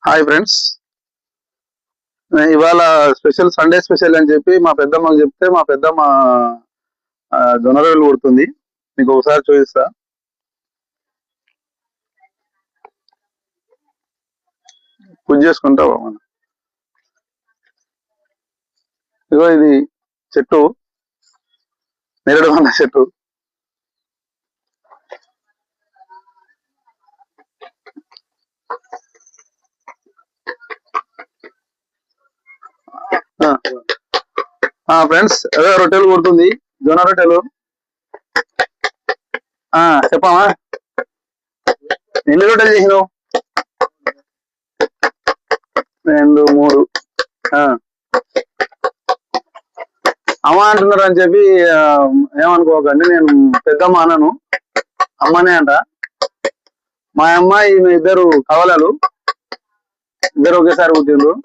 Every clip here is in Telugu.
హాయ్ ఫ్రెండ్స్, ఇవాళ స్పెషల్ సండే స్పెషల్ అని చెప్పి మా పెద్దమ్మకు చెప్తే మా పెద్దమ్మ జొన్న రొట్టెలు కొడుతుంది. మీకు ఒకసారి చూపిస్తా. పూజ చేసుకుంటావా మనం? ఇగో ఇది చెట్టు, నేరేడు పండ్ల చెట్టు. ఫ్రెండ్స్, అదే రొట్టెలు కొడుతుంది, జొన్న రొట్టెలు. చెప్పమా, ఎన్ని రొట్టెలు చేసినావు? 2, 3. అమ్మ అంటున్నారు అని చెప్పి ఏమనుకోకండి, నేను పెద్దమ్మ అనను, అమ్మనే అంట. మా అమ్మాయి ఈమె ఇద్దరు కవలలు, ఇద్దరు ఒకేసారి పుట్టిండ్రు.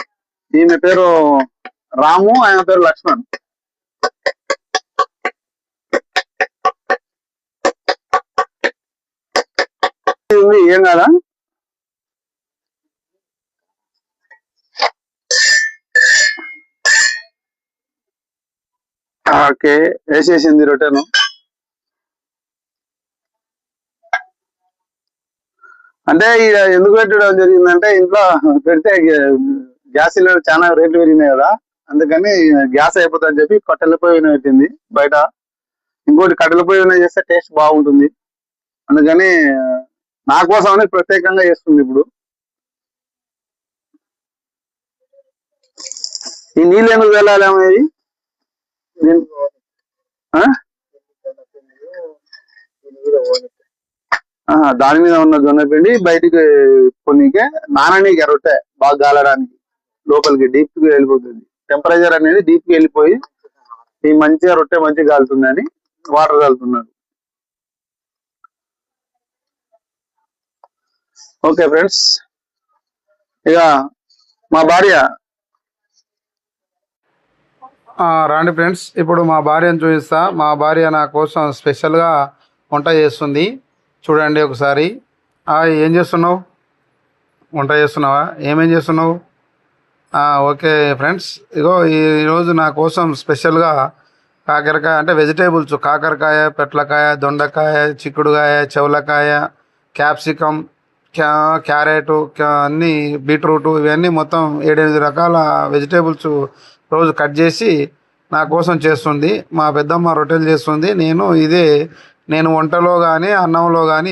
ఈమె పేరు రాము, ఆయన పేరు లక్ష్మణ్. ఏం కదా, ఓకే, వేసేసింది రొట్టెను. అంటే ఎందుకు పెట్టడం జరిగిందంటే, ఇంట్లో పెడితే గ్యాస్ సిలిండర్ చాలా రేట్లు పెరిగినాయి కదా, అందుకని గ్యాస్ అయిపోతుందని చెప్పి కట్టెల పొయ్యి పెట్టింది బయట. ఇంకోటి కట్టెల పొయ్యి చేస్తే టేస్ట్ బాగుంటుంది, అందుకని నా కోసమని ప్రత్యేకంగా చేస్తుంది. ఇప్పుడు ఈ నీళ్ళు ఎందుకు వెళ్ళాలేమో, దాని మీద ఉన్న జొన్న పిండి బయటికి కొన్నికే నాననీకే రొట్టె బాగా గాలడానికి లోపలికి డీప్ కి వెళ్ళిపోతుంది. టెంపరేచర్ అనేది డీప్ కి వెళ్ళిపోయి ఈ మంచిగా రొట్టె మంచిగా కాలుతుంది అని వాటర్ కాలుతున్నారు. ఓకే ఫ్రెండ్స్, ఇక మా భార్య రండి ఫ్రెండ్స్, ఇప్పుడు మా భార్యను చూపిస్తా. మా భార్య నా కోసం స్పెషల్గా వంట చేస్తుంది, చూడండి ఒకసారి. ఏం చేస్తున్నావు? వంట చేస్తున్నావా? ఏమేం చేస్తున్నావు? ఓకే ఫ్రెండ్స్, ఇగో ఈరోజు నా కోసం స్పెషల్గా కాకరకాయ, అంటే వెజిటేబుల్స్, కాకరకాయ, పెట్లకాయ, దొండకాయ, చిక్కుడుకాయ, చెవలకాయ, క్యాప్సికమ్, క్యారెట్, అన్నీ బీట్రూట్, ఇవన్నీ మొత్తం 7-8 రకాల వెజిటేబుల్స్ రోజు కట్ చేసి నా కోసం చేస్తుంది. మా పెద్దమ్మ రొట్టెలు చేస్తుంది. నేను వంటలో కానీ అన్నంలో కానీ